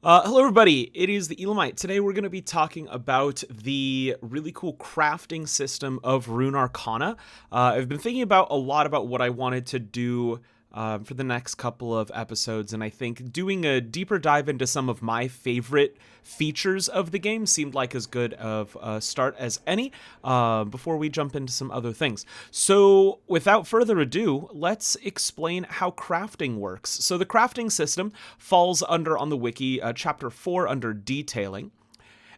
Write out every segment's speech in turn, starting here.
Hello, everybody. It is the Elamite. Today, we're going to be talking about the really cool crafting system of Runarcana. I've been thinking about a lot about what I wanted to do for the next couple of episodes, and I think doing a deeper dive into some of my favorite features of the game seemed like as good of a start as any before we jump into some other things. So without further ado, let's explain how crafting works. So the crafting system falls under, on the wiki, chapter 4 under detailing.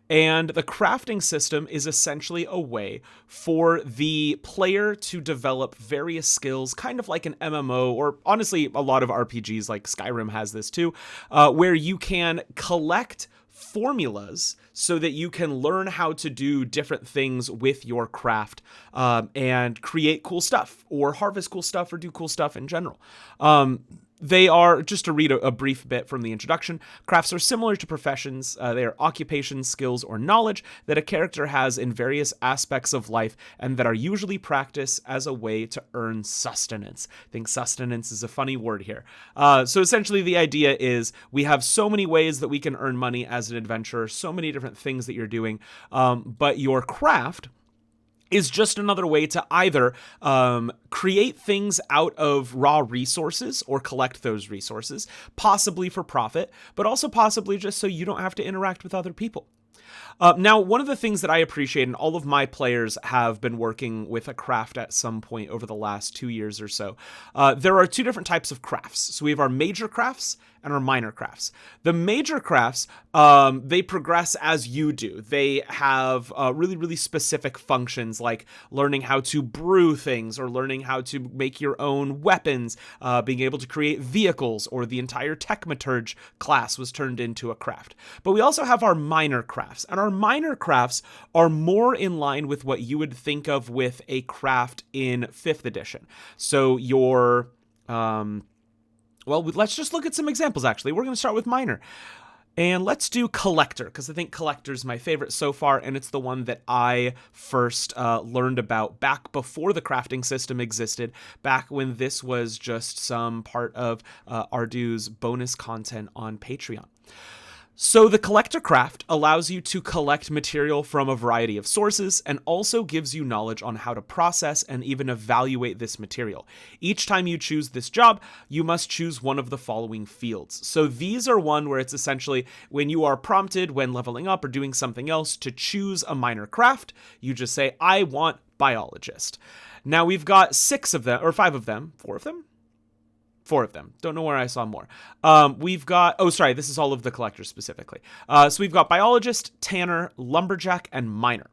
And the crafting system is essentially a way for the player to develop various skills, kind of like an MMO, or honestly, a lot of RPGs like Skyrim has this too, where you can collect formulas so that you can learn how to do different things with your craft and create cool stuff or harvest cool stuff or do cool stuff in general. They are, just to read a brief bit from the introduction, crafts are similar to professions. They are occupations, skills, or knowledge that a character has in various aspects of life and that are usually practiced as a way to earn sustenance. I think sustenance is a funny word here. So essentially the idea is we have so many ways that we can earn money as an adventurer, so many different things that you're doing, but your craft is just another way to either create things out of raw resources or collect those resources, possibly for profit, but also possibly just so you don't have to interact with other people. Now, one of the things that I appreciate, and all of my players have been working with a craft at some point over the last 2 years or so, there are two different types of crafts. So we have our major crafts and our minor crafts. The major crafts, they progress as you do. They have really, really specific functions like learning how to brew things or learning how to make your own weapons, being able to create vehicles, or the entire techmaturge class was turned into a craft. But we also have our minor crafts, and our minor crafts are more in line with what you would think of with a craft in 5th edition. So your well, let's just look at some examples, actually. We're going to start with minor. And let's do collector, because I think collector is my favorite so far, and it's the one that I first learned about back before the crafting system existed, back when this was just some part of Ardu's bonus content on Patreon. So the collector craft allows you to collect material from a variety of sources and also gives you knowledge on how to process and even evaluate this material. Each time you choose this job, you must choose one of the following fields. So these are one where it's essentially when you are prompted when leveling up or doing something else to choose a minor craft, you just say, I want biologist. Now we've got 6 of them, or 5 of them, 4 of them? 4 of them. Don't know where I saw more. We've got, this is all of the collectors specifically. So we've got biologist, tanner, lumberjack, and miner.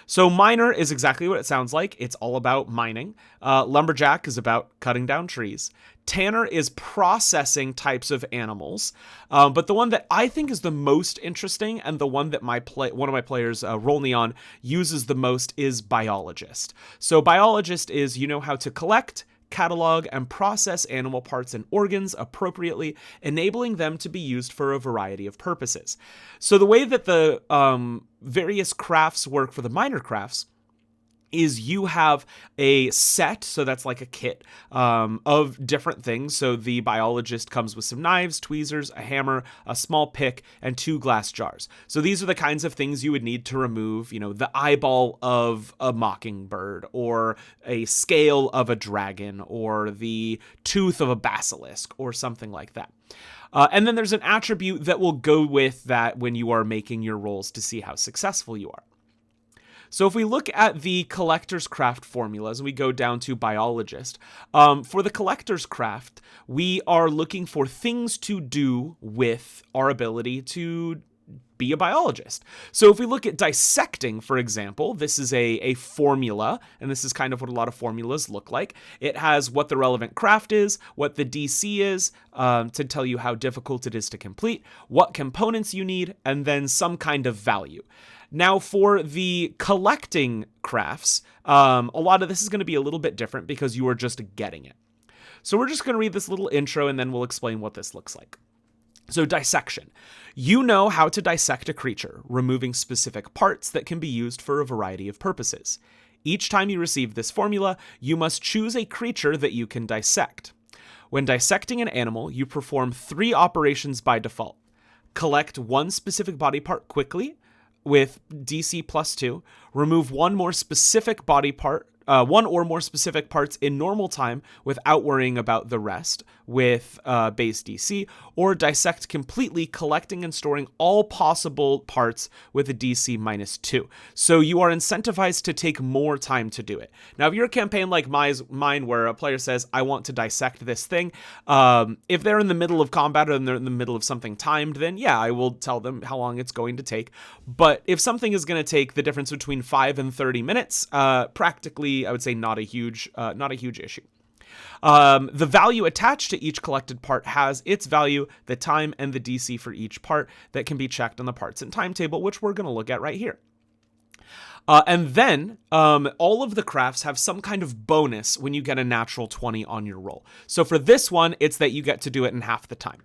So miner is exactly what it sounds like. It's all about mining. Lumberjack is about cutting down trees. Tanner is processing types of animals. But the one that I think is the most interesting and the one that one of my players, Rolneon, uses the most is biologist. So biologist is you know how to collect, catalog, and process animal parts and organs appropriately, enabling them to be used for a variety of purposes. So the way that the various crafts work for the minor crafts is you have a set, so that's like a kit of different things. So the biologist comes with some knives, tweezers, a hammer, a small pick, and 2 glass jars. So these are the kinds of things you would need to remove, the eyeball of a mockingbird, or a scale of a dragon, or the tooth of a basilisk, or something like that. And then there's an attribute that will go with that when you are making your rolls to see how successful you are. So if we look at the collector's craft formulas and we go down to biologist, for the collector's craft, we are looking for things to do with our ability to be a biologist. So if we look at dissecting, for example, this is a formula, and this is kind of what a lot of formulas look like. It has what the relevant craft is, what the DC is, to tell you how difficult it is to complete, what components you need, and then some kind of value. Now, for the collecting crafts, a lot of this is going to be a little bit different because you are just getting it. So we're just going to read this little intro and then we'll explain what this looks like. So dissection. You know how to dissect a creature, removing specific parts that can be used for a variety of purposes. Each time you receive this formula, you must choose a creature that you can dissect. When dissecting an animal, you perform 3 operations by default. collect one specific body part quickly with DC +2, remove one or more specific parts in normal time without worrying about the rest with base DC, or dissect completely, collecting and storing all possible parts with a DC -2. So you are incentivized to take more time to do it. Now, if you're a campaign like mine where a player says, I want to dissect this thing, if they're in the middle of combat or they're in the middle of something timed, then yeah, I will tell them how long it's going to take. But if something is going to take the difference between 5 and 30 minutes, practically, I would say not a huge issue. The value attached to each collected part has its value, the time, and the DC for each part that can be checked on the parts and timetable, which we're going to look at right here. And then all of the crafts have some kind of bonus when you get a natural 20 on your roll. So for this one, it's that you get to do it in half the time.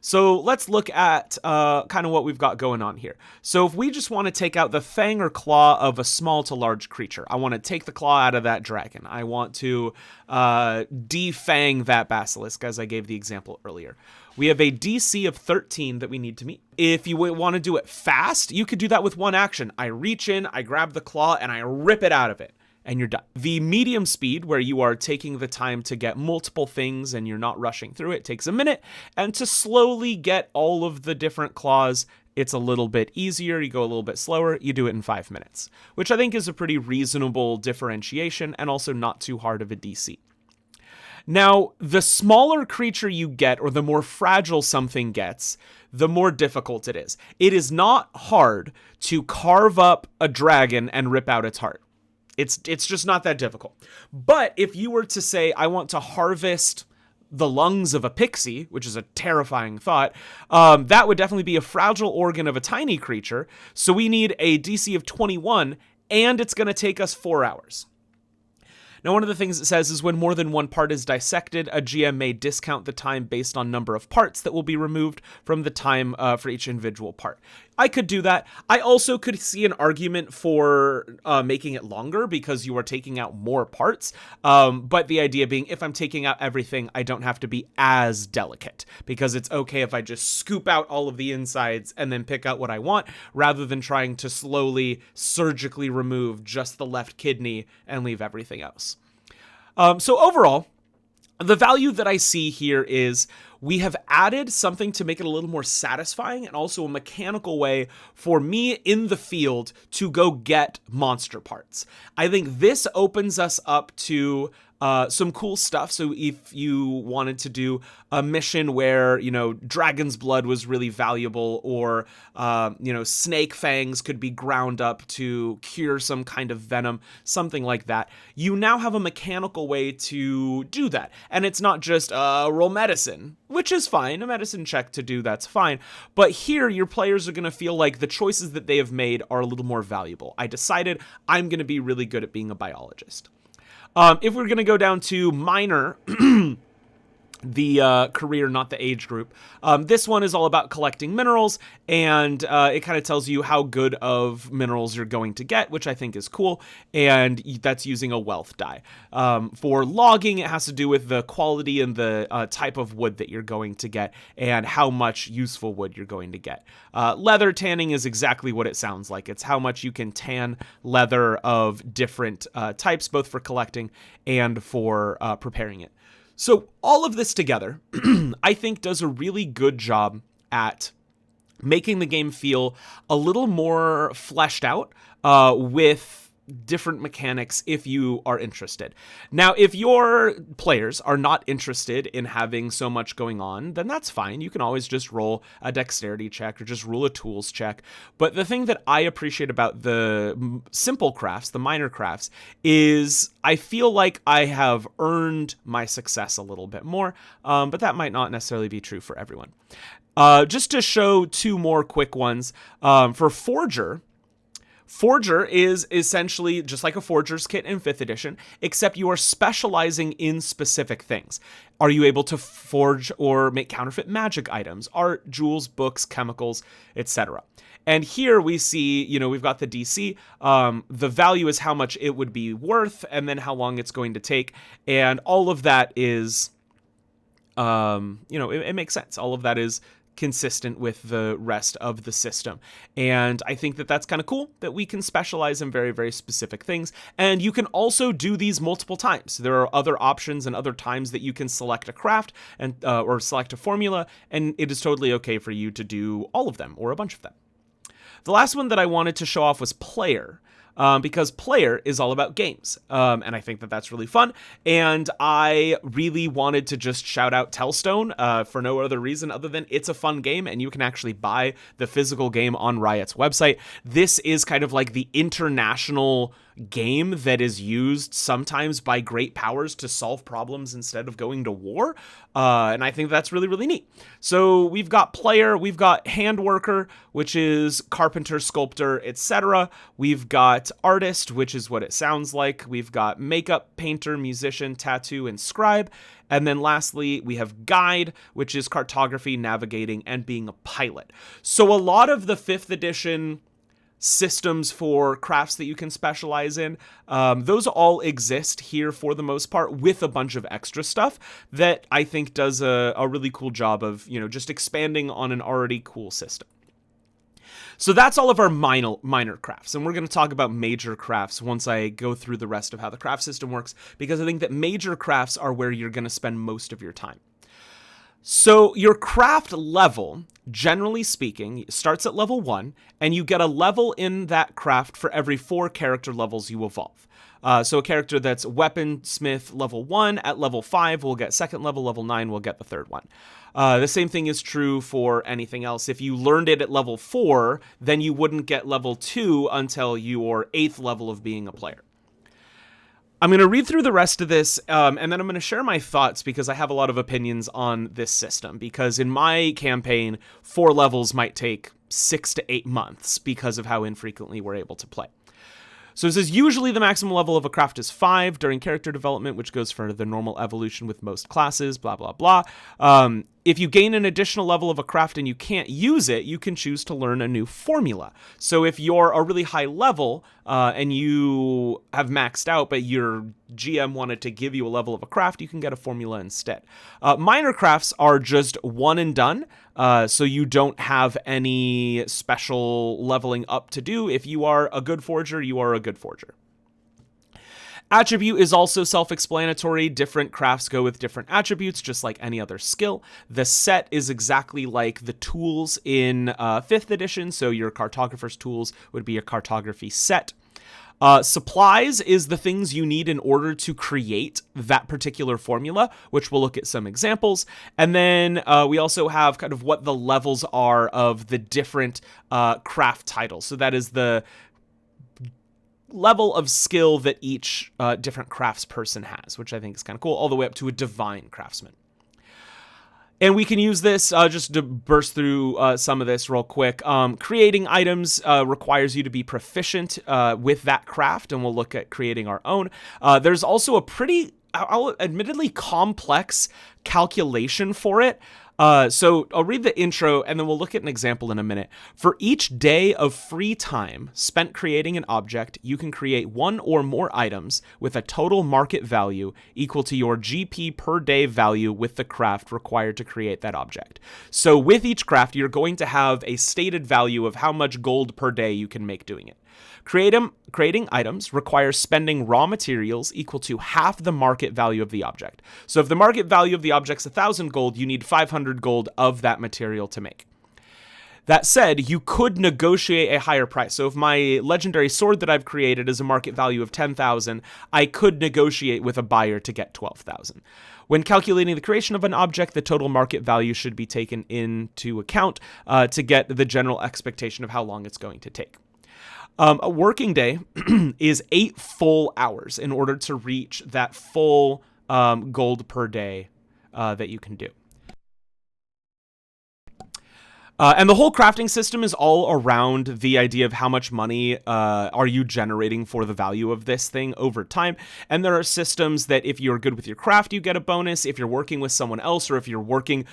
So let's look at kind of what we've got going on here. So if we just want to take out the fang or claw of a small to large creature, I want to take the claw out of that dragon. I want to defang that basilisk, as I gave the example earlier. We have a DC of 13 that we need to meet. If you want to do it fast, you could do that with one action. I reach in, I grab the claw, and I rip it out of it. And you're done. The medium speed, where you are taking the time to get multiple things and you're not rushing through it, takes a minute. And to slowly get all of the different claws, it's a little bit easier. You go a little bit slower. You do it in 5 minutes, which I think is a pretty reasonable differentiation and also not too hard of a DC. Now, the smaller creature you get, or the more fragile something gets, the more difficult it is. It is not hard to carve up a dragon and rip out its heart. It's just not that difficult. But if you were to say, I want to harvest the lungs of a pixie, which is a terrifying thought, that would definitely be a fragile organ of a tiny creature. So we need a DC of 21, and it's going to take us 4 hours. Now, one of the things it says is when more than one part is dissected, a GM may discount the time based on number of parts that will be removed from the time for each individual part. I could do that. I also could see an argument for making it longer because you are taking out more parts. But the idea being, if I'm taking out everything, I don't have to be as delicate because it's okay if I just scoop out all of the insides and then pick out what I want rather than trying to slowly surgically remove just the left kidney and leave everything else. So overall, the value that I see here is we have added something to make it a little more satisfying and also a mechanical way for me in the field to go get monster parts. I think this opens us up to some cool stuff. So if you wanted to do a mission where, dragon's blood was really valuable, or, snake fangs could be ground up to cure some kind of venom, something like that, you now have a mechanical way to do that. And it's not just roll medicine, which is fine. A medicine check to do, that's fine. But here, your players are going to feel like the choices that they have made are a little more valuable. I decided I'm going to be really good at being a biologist. If we're going to go down to minor, the career, not the age group, this one is all about collecting minerals, and it kind of tells you how good of minerals you're going to get, which I think is cool, and that's using a wealth die. For logging, it has to do with the quality and the type of wood that you're going to get and how much useful wood you're going to get. Leather tanning is exactly what it sounds like. It's how much you can tan leather of different types, both for collecting and for preparing it. So all of this together, I think, does a really good job at making the game feel a little more fleshed out with different mechanics if you are interested. Now, if your players are not interested in having so much going on, then that's fine. You can always just roll a dexterity check or just roll a tools check. But the thing that I appreciate about the simple crafts, the minor crafts, is I feel like I have earned my success a little bit more, but that might not necessarily be true for everyone. Just to show two more quick ones, for Forger, Forger is essentially just like a Forger's Kit in 5th edition, except you are specializing in specific things. Are you able to forge or make counterfeit magic items, art, jewels, books, chemicals, etc.? And here we see, we've got the DC. The value is how much it would be worth, and then how long it's going to take. And all of that is, it makes sense. All of that is consistent with the rest of the system. And I think that that's kind of cool that we can specialize in very, very specific things. And you can also do these multiple times. There are other options and other times that you can select a craft and or select a formula, and it is totally okay for you to do all of them or a bunch of them. The last one that I wanted to show off was player. Because player is all about games, and I think that that's really fun, and I really wanted to just shout out Tellstone for no other reason other than it's a fun game, and you can actually buy the physical game on Riot's website. This is kind of like the international game that is used sometimes by great powers to solve problems instead of going to war, and I think that's really, really neat. So we've got player, we've got handworker, which is carpenter, sculptor, etc. We've got artist, which is what it sounds like. We've got makeup, painter, musician, tattoo, and scribe. And then lastly, we have guide, which is cartography, navigating, and being a pilot. So a lot of the 5th edition systems for crafts that you can specialize in, those all exist here for the most part, with a bunch of extra stuff that I think does a really cool job of, just expanding on an already cool system. So that's all of our minor crafts, and we're going to talk about major crafts once I go through the rest of how the craft system works, because I think that major crafts are where you're going to spend most of your time. So your craft level, generally speaking, starts at level 1, and you get a level in that craft for every 4 character levels you evolve. So a character that's weaponsmith level 1, at level 5 will get 2nd level, level 9 will get the 3rd one. The same thing is true for anything else. If you learned it at level 4, then you wouldn't get level 2 until your 8th level of being a player. I'm going to read through the rest of this, and then I'm going to share my thoughts because I have a lot of opinions on this system. Because in my campaign, 4 levels might take 6 to 8 months because of how infrequently we're able to play. So it says, usually the maximum level of a craft is 5 during character development, which goes for the normal evolution with most classes, blah, blah, blah. If you gain an additional level of a craft and you can't use it, you can choose to learn a new formula. So if you're a really high level and you have maxed out, but your GM wanted to give you a level of a craft, you can get a formula instead. Minor crafts are just one and done, so you don't have any special leveling up to do. If you are a good forger, you are a good forger. Attribute is also self-explanatory. Different crafts go with different attributes, just like any other skill. The set is exactly like the tools in 5th edition, so your cartographer's tools would be a cartography set. Supplies is the things you need in order to create that particular formula, which we'll look at some examples. And then we also have kind of what the levels are of the different craft titles. So that is the level of skill that each different craftsperson has, which I think is kind of cool, all the way up to a divine craftsman. And we can use this, just to burst through some of this real quick. Creating items requires you to be proficient with that craft, and we'll look at creating our own. There's also a pretty, admittedly complex calculation for it. So I'll read the intro and then we'll look at an example in a minute. For each day of free time spent creating an object, you can create 1 or more items with a total market value equal to your GP per day value with the craft required to create that object. So with each craft, you're going to have a stated value of how much gold per day you can make doing it. Creating items requires spending raw materials equal to half the market value of the object. So if the market value of the object's 1,000 gold, you need 500 gold of that material to make. That said, you could negotiate a higher price. So if my legendary sword that I've created is a market value of 10,000, I could negotiate with a buyer to get 12,000. When calculating the creation of an object, the total market value should be taken into account to get the general expectation of how long it's going to take. A working day is 8 full hours in order to reach that full gold per day that you can do. And the whole crafting system is all around the idea of how much money are you generating for the value of this thing over time. And there are systems that if you're good with your craft, you get a bonus. If you're working with someone else, or if you're working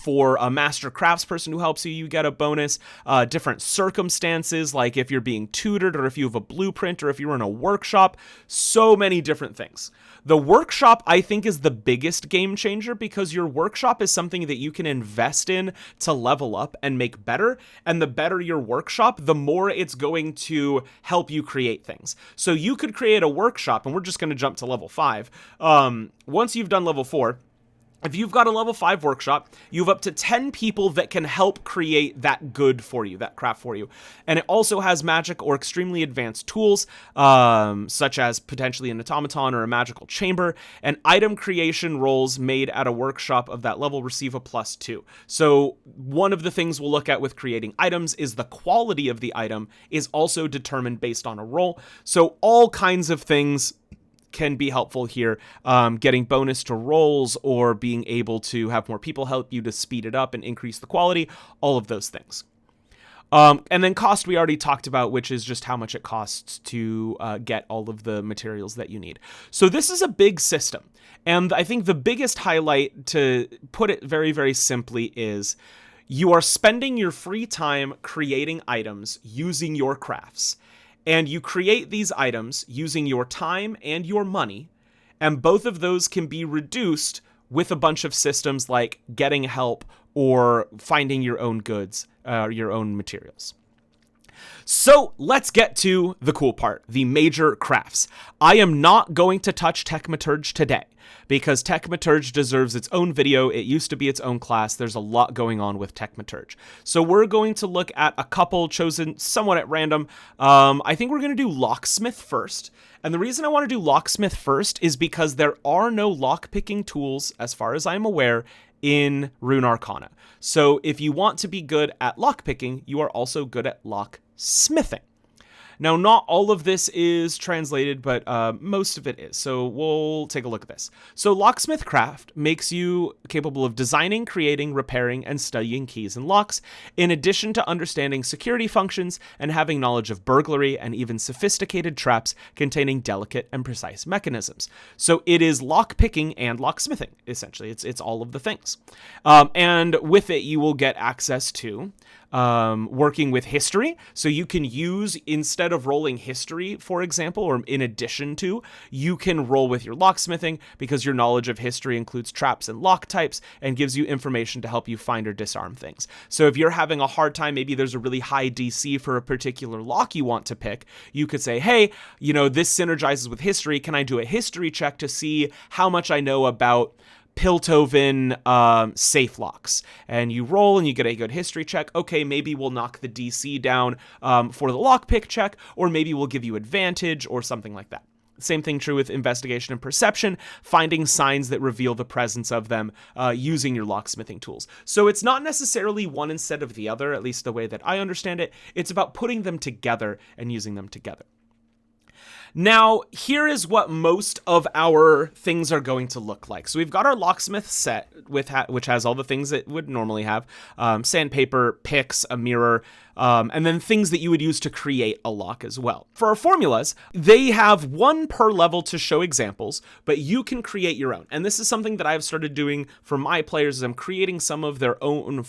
for a master craftsperson who helps you, you get a bonus. Different circumstances, like if you're being tutored, or if you have a blueprint, or if you're in a workshop. So many different things. The workshop, I think, is the biggest game changer, because your workshop is something that you can invest in to level up and make better. And the better your workshop, the more it's going to help you create things. So you could create a workshop, and we're just going to jump to level 5. Once you've done level 4, if you've got a level 5 workshop, you have up to 10 people that can help create that good for you, that craft for you. And it also has magic or extremely advanced tools, such as potentially an automaton or a magical chamber. And item creation rolls made at a workshop of that level receive a +2. So one of the things we'll look at with creating items is the quality of the item is also determined based on a roll. So all kinds of things can be helpful here, getting bonus to rolls, or being able to have more people help you to speed it up and increase the quality, all of those things. And then cost we already talked about, which is just how much it costs to get all of the materials that you need. So this is a big system. And I think the biggest highlight, to put it very, very simply, is you are spending your free time creating items using your crafts. And you create these items using your time and your money, and both of those can be reduced with a bunch of systems like getting help or finding your own goods, your own materials. So let's get to the cool part, the major crafts. I am not going to touch Techmaturge today, because Techmaturge deserves its own video. It used to be its own class. There's a lot going on with Techmaturge. So we're going to look at a couple chosen somewhat at random. I think we're going to do Locksmith first. And the reason I want to do Locksmith first is because there are no lockpicking tools, as far as I'm aware, in Runarcana. So if you want to be good at lockpicking, you are also good at locksmithing. Now, not all of this is translated, but most of it is. So we'll take a look at this. So Locksmith Craft makes you capable of designing, creating, repairing, and studying keys and locks, in addition to understanding security functions and having knowledge of burglary and even sophisticated traps containing delicate and precise mechanisms. So it is lockpicking and locksmithing, essentially. It's all of the things. And with it, you will get access to working with history. So you can use, instead of rolling history, for example, or in addition to, you can roll with your locksmithing, because your knowledge of history includes traps and lock types and gives you information to help you find or disarm things. So if you're having a hard time, maybe there's a really high DC for a particular lock you want to pick, you could say, hey, this synergizes with history. Can I do a history check to see how much I know about Piltover safe locks? And you roll and you get a good history check. Okay, maybe we'll knock the DC down for the lockpick check, or maybe we'll give you advantage or something like that. Same thing true with investigation and perception, finding signs that reveal the presence of them using your locksmithing tools. So it's not necessarily one instead of the other, at least the way that I understand it. It's about putting them together and using them together. Now, here is what most of our things are going to look like. So we've got our locksmith set, which has all the things that would normally have. Sandpaper, picks, a mirror, and then things that you would use to create a lock as well. For our formulas, they have one per level to show examples, but you can create your own. And this is something that I've started doing for my players, is I'm creating some of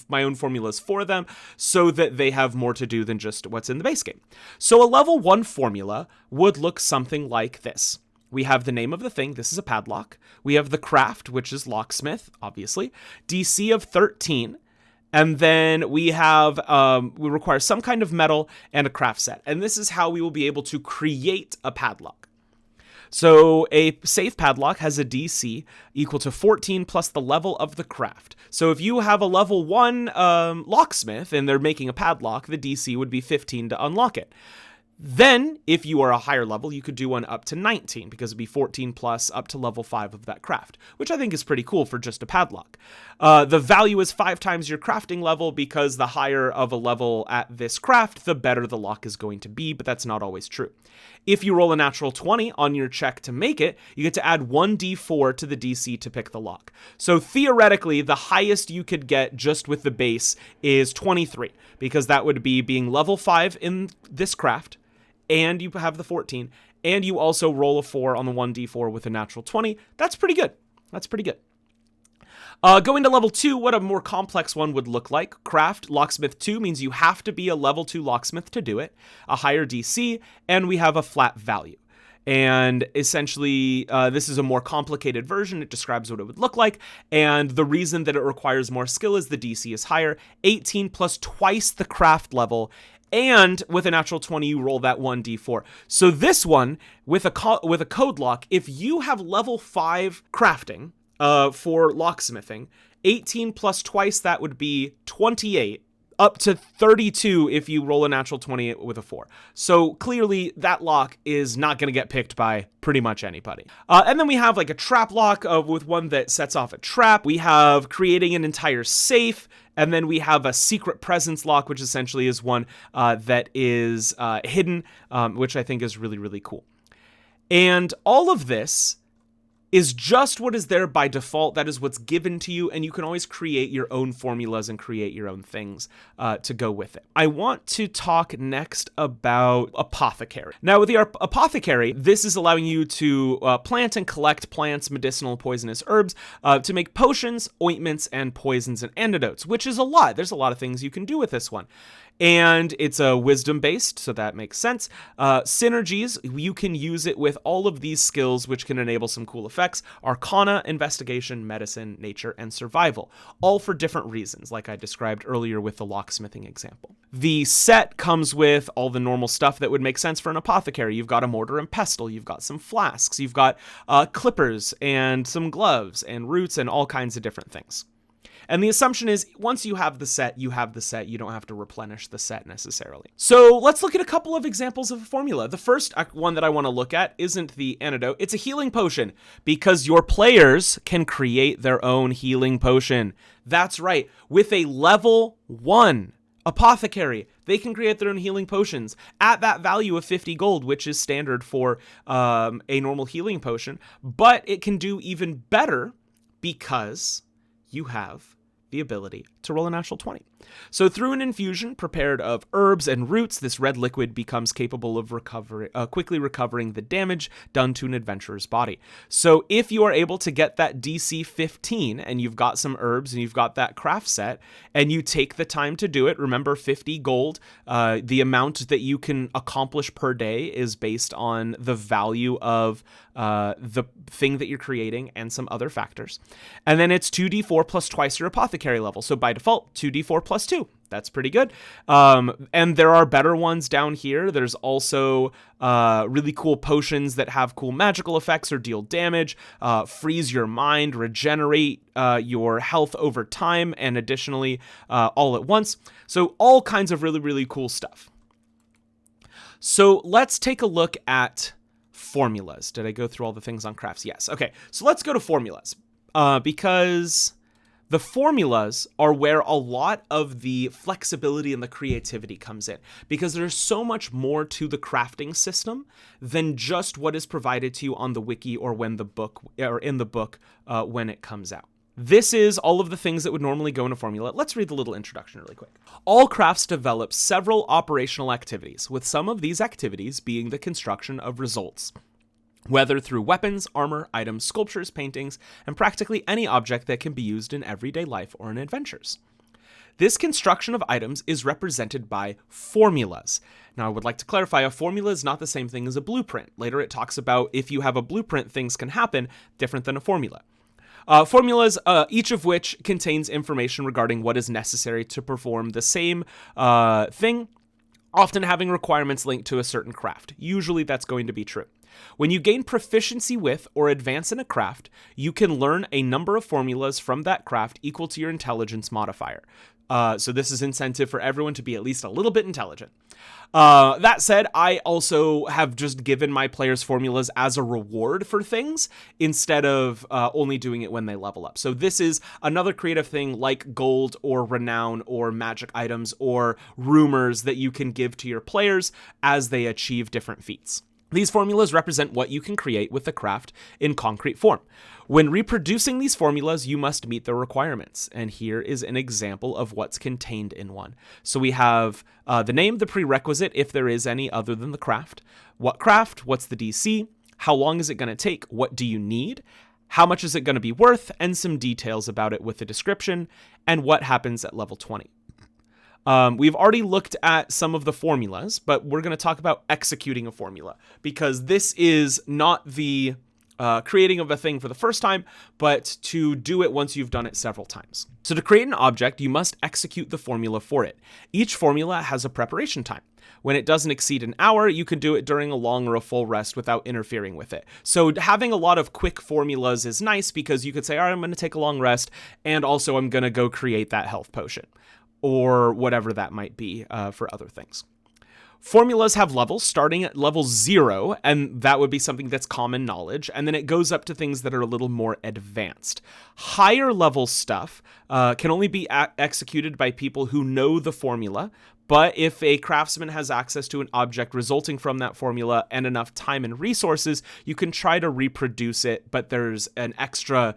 my own formulas for them, so that they have more to do than just what's in the base game. So a level 1 formula would look something like this. We have the name of the thing. This is a padlock. We have the craft, which is locksmith, obviously. DC of 13. And then we have, we require some kind of metal and a craft set. And this is how we will be able to create a padlock. So a safe padlock has a DC equal to 14 plus the level of the craft. So if you have a level 1 locksmith and they're making a padlock, the DC would be 15 to unlock it. Then, if you are a higher level, you could do one up to 19, because it'd be 14 plus up to level 5 of that craft, which I think is pretty cool for just a padlock. The value is 5 times your crafting level, because the higher of a level at this craft, the better the lock is going to be, but that's not always true. If you roll a natural 20 on your check to make it, you get to add 1d4 to the DC to pick the lock. So theoretically, the highest you could get just with the base is 23, because that would be being level 5 in this craft, and you have the 14, and you also roll a 4 on the 1d4 with a natural 20. That's pretty good. That's pretty good. Going to level 2, what a more complex one would look like. Craft Locksmith 2 means you have to be a level 2 locksmith to do it, a higher DC, and we have a flat value. And essentially, this is a more complicated version. It describes what it would look like. And the reason that it requires more skill is the DC is higher, 18 plus twice the craft level. And with a natural 20, you roll that 1d4. So this one, with a code lock, if you have level 5 crafting for locksmithing, 18 plus twice that would be 28, up to 32 if you roll a natural 20 with a 4. So clearly that lock is not going to get picked by pretty much anybody. And then we have like a trap lock with one that sets off a trap. We have creating an entire safe. And then we have a secret presence lock, which essentially is one that is hidden, which I think is really, really cool. And all of this is just what is there by default. That is what's given to you, and you can always create your own formulas and create your own things to go with it. I want to talk next about Apothecary. Now, with the Apothecary, this is allowing you to plant and collect plants, medicinal, poisonous herbs to make potions, ointments, and poisons and antidotes, which is a lot. There's a lot of things you can do with this one. And it's a wisdom based, so that makes sense. Synergies, you can use it with all of these skills, which can enable some cool effects. Arcana, investigation, medicine, nature, and survival, all for different reasons, like I described earlier with the locksmithing example. The set comes with all the normal stuff that would make sense for an apothecary. You've got a mortar and pestle, you've got some flasks, you've got clippers and some gloves and roots and all kinds of different things. And the assumption is once you have the set, you have the set. You don't have to replenish the set necessarily. So let's look at a couple of examples of a formula. The first one that I want to look at isn't the antidote. It's a healing potion, because your players can create their own healing potion. That's right. With a level 1 apothecary, they can create their own healing potions at that value of 50 gold, which is standard for a normal healing potion. But it can do even better because you have the ability to roll a natural 20. So through an infusion prepared of herbs and roots, this red liquid becomes capable of quickly recovering the damage done to an adventurer's body. So if you are able to get that DC 15 and you've got some herbs and you've got that craft set and you take the time to do it, remember 50 gold, the amount that you can accomplish per day is based on the value of the thing that you're creating and some other factors. And then it's 2d4 plus twice your apothecary level. So by default, 2d4 plus 2. That's pretty good. And there are better ones down here. There's also really cool potions that have cool magical effects or deal damage, freeze your mind, regenerate your health over time, and additionally all at once. So all kinds of really, really cool stuff. So let's take a look at formulas. Did I go through all the things on crafts? Yes. Okay, so let's go to formulas because the formulas are where a lot of the flexibility and the creativity comes in, because there's so much more to the crafting system than just what is provided to you on the wiki or in the book when it comes out. This is all of the things that would normally go in a formula. Let's read the little introduction really quick. All crafts develop several operational activities, with some of these activities being the construction of results, whether through weapons, armor, items, sculptures, paintings, and practically any object that can be used in everyday life or in adventures. This construction of items is represented by formulas. Now, I would like to clarify, a formula is not the same thing as a blueprint. Later, it talks about if you have a blueprint, things can happen, different than a formula. Formulas, each of which contains information regarding what is necessary to perform the same thing, often having requirements linked to a certain craft. Usually that's going to be true. When you gain proficiency with or advance in a craft, you can learn a number of formulas from that craft equal to your intelligence modifier. So this is incentive for everyone to be at least a little bit intelligent. That said, I also have just given my players formulas as a reward for things instead of only doing it when they level up. So this is another creative thing like gold or renown or magic items or rumors that you can give to your players as they achieve different feats. These formulas represent what you can create with the craft in concrete form. When reproducing these formulas, you must meet the requirements. And here is an example of what's contained in one. So we have the name, the prerequisite, if there is any other than the craft. What craft? What's the DC? How long is it going to take? What do you need? How much is it going to be worth? And some details about it with the description and what happens at level 20. We've already looked at some of the formulas, but we're going to talk about executing a formula because this is not the creating of a thing for the first time, but to do it once you've done it several times. So to create an object, you must execute the formula for it. Each formula has a preparation time. When it doesn't exceed an hour, you can do it during a long or a full rest without interfering with it. So having a lot of quick formulas is nice because you could say, all right, I'm going to take a long rest, and also I'm going to go create that health potion, or whatever that might be for other things. Formulas have levels starting at level 0, and that would be something that's common knowledge, and then it goes up to things that are a little more advanced. Higher level stuff can only be executed by people who know the formula, but if a craftsman has access to an object resulting from that formula and enough time and resources, you can try to reproduce it, but there's an extra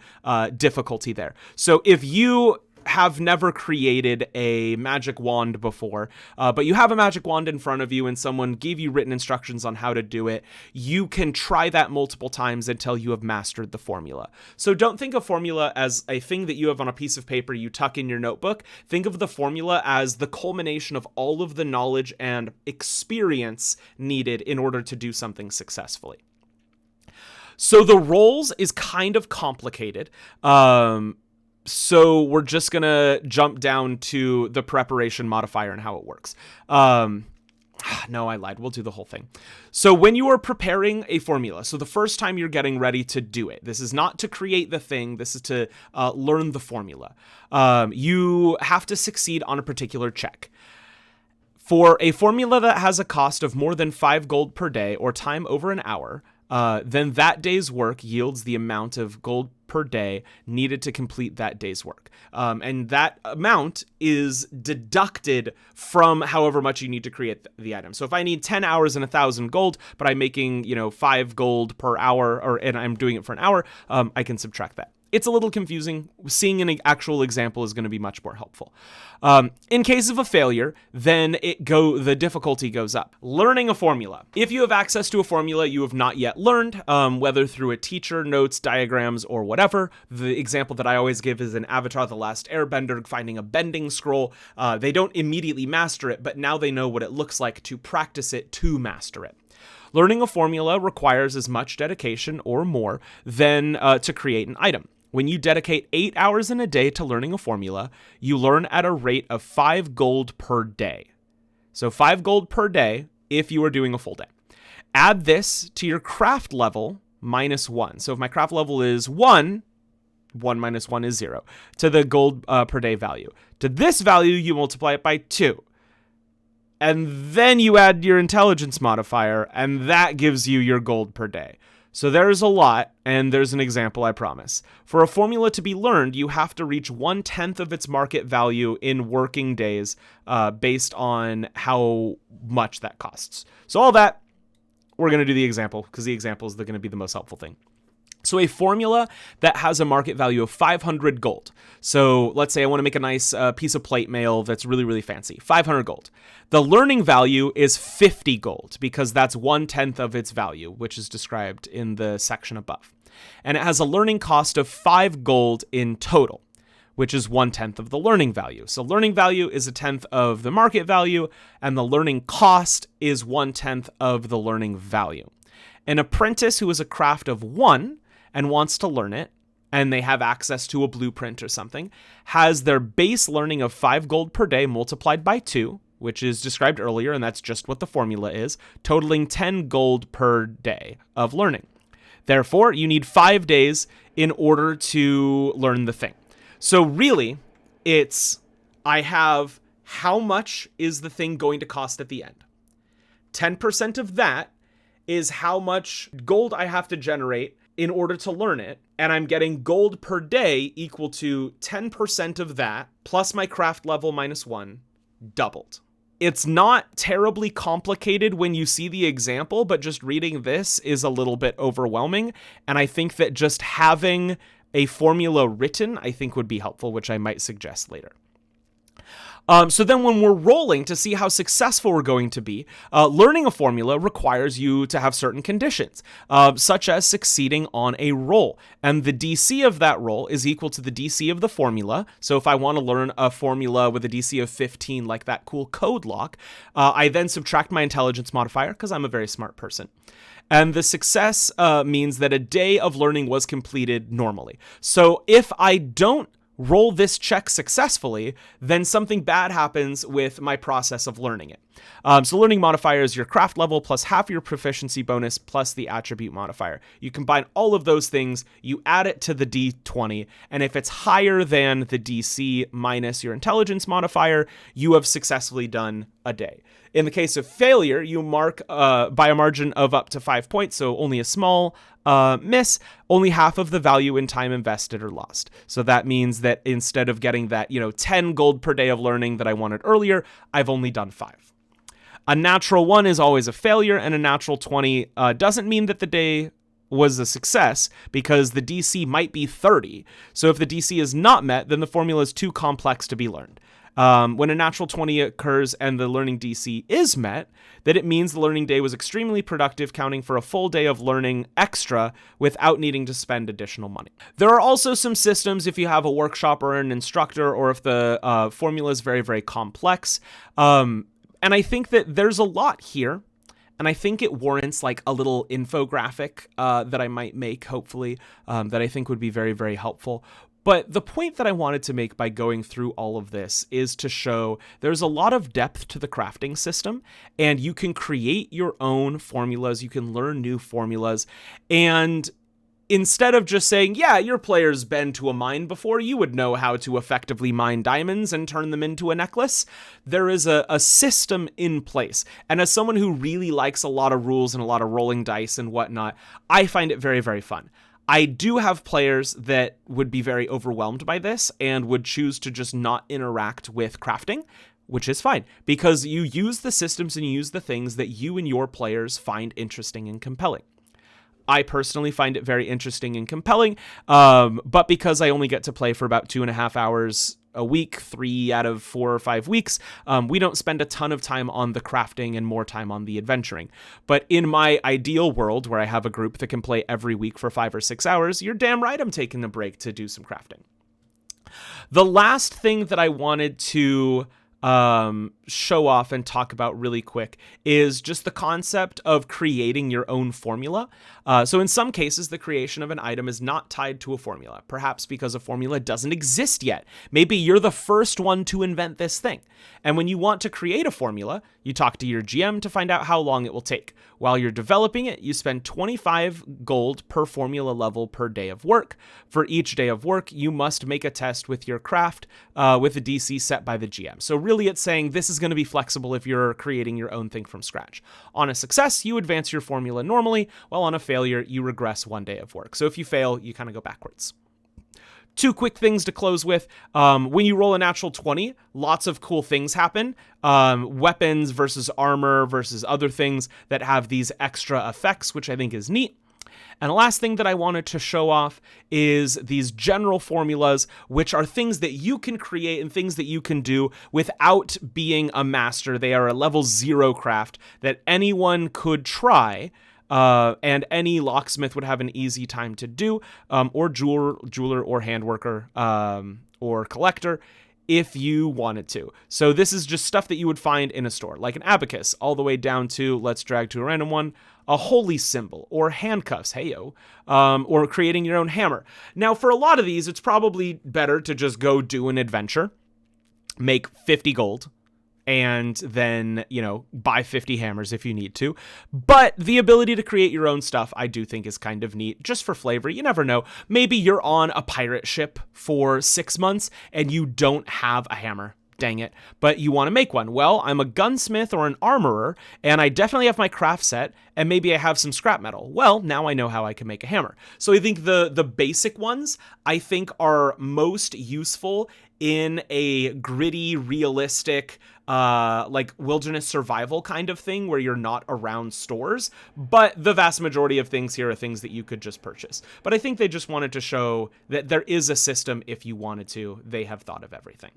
difficulty there. So if you have never created a magic wand before, but you have a magic wand in front of you and someone gave you written instructions on how to do it, you can try that multiple times until you have mastered the formula. So don't think of formula as a thing that you have on a piece of paper you tuck in your notebook. Think of the formula as the culmination of all of the knowledge and experience needed in order to do something successfully. So the roles is kind of complicated. So we're just going to jump down to the preparation modifier and how it works. No, I lied. We'll do the whole thing. So when you are preparing a formula, so the first time you're getting ready to do it, this is not to create the thing. This is to learn the formula. You have to succeed on a particular check. For a formula that has a cost of more than 5 gold per day or time over an hour, then that day's work yields the amount of gold per day needed to complete that day's work. And that amount is deducted from however much you need to create the item. So if I need 10 hours and 1,000 gold, but I'm making, 5 gold per hour, and I'm doing it for an hour, I can subtract that. It's a little confusing. Seeing an actual example is going to be much more helpful. In case of a failure, then the difficulty goes up. Learning a formula. If you have access to a formula you have not yet learned, whether through a teacher, notes, diagrams, or whatever, the example that I always give is in Avatar: The Last Airbender finding a bending scroll. They don't immediately master it, but now they know what it looks like to practice it to master it. Learning a formula requires as much dedication or more than to create an item. When you dedicate 8 hours in a day to learning a formula, you learn at a rate of 5 gold per day. So 5 gold per day if you are doing a full day. Add this to your craft level -1. So if my craft level is 1, 1 minus 1 is 0, to the gold per day value. To this value, you multiply it by 2. And then you add your intelligence modifier, and that gives you your gold per day. So there's a lot, and there's an example, I promise. For a formula to be learned, you have to reach 1/10 of its market value in working days based on how much that costs. So all that, we're going to do the example, because the example is going to be the most helpful thing. So a formula that has a market value of 500 gold. So let's say I want to make a nice piece of plate mail that's really, really fancy. 500 gold. The learning value is 50 gold because that's 1/10 of its value, which is described in the section above. And it has a learning cost of 5 gold in total, which is 1/10 of the learning value. So learning value is 1/10 of the market value, and the learning cost is 1/10 of the learning value. An apprentice who is a craft of 1 and wants to learn it, and they have access to a blueprint or something, has their base learning of 5 gold per day multiplied by 2, which is described earlier, and that's just what the formula is, totaling 10 gold per day of learning. Therefore, you need 5 days in order to learn the thing. So really, it's I have how much is the thing going to cost at the end. 10% of that is how much gold I have to generate in order to learn it, and I'm getting gold per day equal to 10% of that plus my craft level -1 doubled. It's not terribly complicated when you see the example, but just reading this is a little bit overwhelming, and I think that just having a formula written, I think would be helpful, which I might suggest later. So then when we're rolling to see how successful we're going to be, learning a formula requires you to have certain conditions, such as succeeding on a roll. And the DC of that roll is equal to the DC of the formula. So if I want to learn a formula with a DC of 15, like that cool code lock, I then subtract my intelligence modifier, because I'm a very smart person. And the success means that a day of learning was completed normally. So if I don't roll this check successfully, then something bad happens with my process of learning it. So learning modifier is your craft level plus half your proficiency bonus plus the attribute modifier. You combine all of those things, you add it to the D20, and if it's higher than the DC minus your intelligence modifier, you have successfully done a day. In the case of failure, you mark by a margin of up to 5 points, so only a small miss, only half of the value in time invested or lost. So that means that instead of getting that, 10 gold per day of learning that I wanted earlier, I've only done 5. A natural 1 is always a failure, and a natural 20 doesn't mean that the day was a success, because the DC might be 30. So if the DC is not met, then the formula is too complex to be learned. When a natural 20 occurs and the learning DC is met, that it means the learning day was extremely productive, counting for a full day of learning extra without needing to spend additional money. There are also some systems if you have a workshop or an instructor, or if the formula is very, very complex. And I think that there's a lot here, and I think it warrants like a little infographic that I might make, hopefully, that I think would be very, very helpful. But the point that I wanted to make by going through all of this is to show there's a lot of depth to the crafting system, and you can create your own formulas, you can learn new formulas, and instead of just saying, yeah, your player's been to a mine before, you would know how to effectively mine diamonds and turn them into a necklace, there is a system in place. And as someone who really likes a lot of rules and a lot of rolling dice and whatnot, I find it very, very fun. I do have players that would be very overwhelmed by this and would choose to just not interact with crafting, which is fine, because you use the systems and you use the things that you and your players find interesting and compelling. I personally find it very interesting and compelling, but because I only get to play for about 2.5 hours a week, 3 out of 4 or 5 weeks, we don't spend a ton of time on the crafting and more time on the adventuring. But in my ideal world, where I have a group that can play every week for 5 or 6 hours, you're damn right I'm taking a break to do some crafting. The last thing that I wanted to show off and talk about really quick is just the concept of creating your own formula. So in some cases, the creation of an item is not tied to a formula, perhaps because a formula doesn't exist yet. Maybe you're the first one to invent this thing. And when you want to create a formula, you talk to your GM to find out how long it will take. While you're developing it, you spend 25 gold per formula level per day of work. For each day of work, you must make a test with your craft with a DC set by the GM. So really it's saying this is going to be flexible if you're creating your own thing from scratch. On a success, you advance your formula normally, while on a failure, you regress 1 day of work. So if you fail, you kind of go backwards. 2 quick things to close with. When you roll a natural 20, lots of cool things happen. Weapons versus armor versus other things that have these extra effects, which I think is neat. And the last thing that I wanted to show off is these general formulas, which are things that you can create and things that you can do without being a master. They are a level 0 craft that anyone could try. And any locksmith would have an easy time to do, or jeweler or handworker, or collector, if you wanted to. So this is just stuff that you would find in a store, like an abacus, all the way down to, let's drag to a random one, a holy symbol, or handcuffs, heyo, or creating your own hammer. Now, for a lot of these, it's probably better to just go do an adventure, make 50 gold, and then, buy 50 hammers if you need to. But the ability to create your own stuff, I do think is kind of neat, just for flavor. You never know. Maybe you're on a pirate ship for 6 months and you don't have a hammer. Dang it. But you want to make one. Well, I'm a gunsmith or an armorer, and I definitely have my craft set, and maybe I have some scrap metal. Well, now I know how I can make a hammer. So I think the basic ones, I think, are most useful in a gritty, realistic, like wilderness survival kind of thing where you're not around stores. But the vast majority of things here are things that you could just purchase. But I think they just wanted to show that there is a system if you wanted to. They have thought of everything.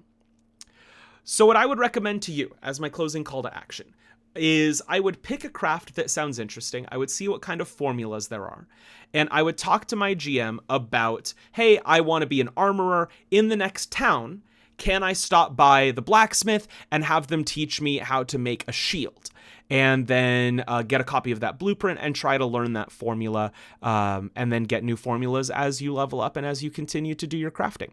So what I would recommend to you as my closing call to action is I would pick a craft that sounds interesting. I would see what kind of formulas there are. And I would talk to my GM about, hey, I want to be an armorer in the next town. Can I stop by the blacksmith and have them teach me how to make a shield? And then get a copy of that blueprint and try to learn that formula, and then get new formulas as you level up and as you continue to do your crafting.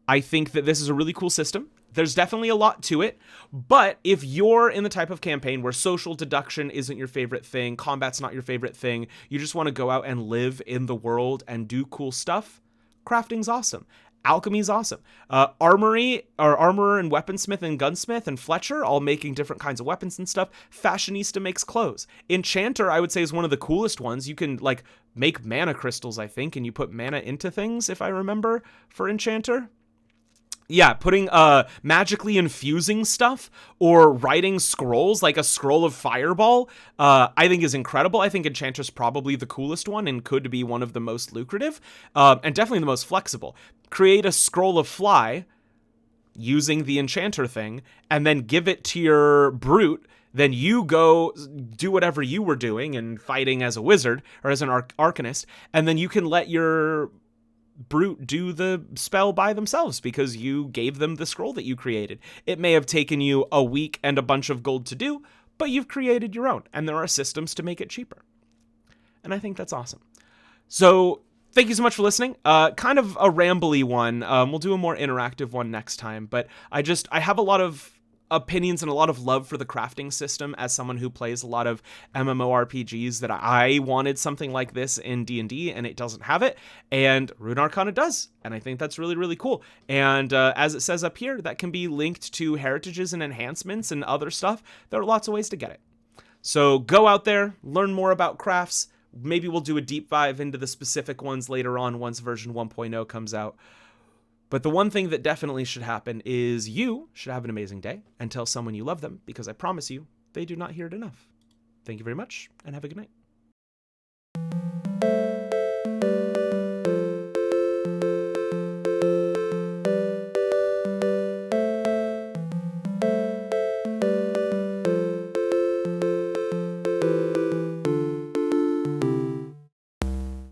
I think that this is a really cool system. There's definitely a lot to it, but if you're in the type of campaign where social deduction isn't your favorite thing, combat's not your favorite thing, you just want to go out and live in the world and do cool stuff, crafting's awesome. Alchemy's awesome. Armorer and weaponsmith and gunsmith and Fletcher all making different kinds of weapons and stuff. Fashionista makes clothes. Enchanter, I would say, is one of the coolest ones. You can make mana crystals, I think, and you put mana into things, if I remember, for Enchanter. Yeah, putting magically infusing stuff or writing scrolls, like a scroll of fireball, I think is incredible. I think Enchanter's probably the coolest one and could be one of the most lucrative, and definitely the most flexible. Create a scroll of fly using the Enchanter thing, and then give it to your brute. Then you go do whatever you were doing and fighting as a wizard or as an arcanist, and then you can let your brute do the spell by themselves because you gave them the scroll that you created. It may have taken you a week and a bunch of gold to do, but you've created your own, and there are systems to make it cheaper. And I think that's awesome. So thank you so much for listening. Kind of a rambly one. We'll do a more interactive one next time, but I have a lot of opinions and a lot of love for the crafting system as someone who plays a lot of MMORPGs, that I wanted something like this in D&D and it doesn't have it, and Runarcana does, and I think that's really, really cool. And as it says up here, that can be linked to heritages and enhancements and other stuff. There are lots of ways to get it. So go out there, learn more about crafts. Maybe we'll do a deep dive into the specific ones later on once version 1.0 comes out. But the one thing that definitely should happen is you should have an amazing day and tell someone you love them, because I promise you, they do not hear it enough. Thank you very much, and have a good night.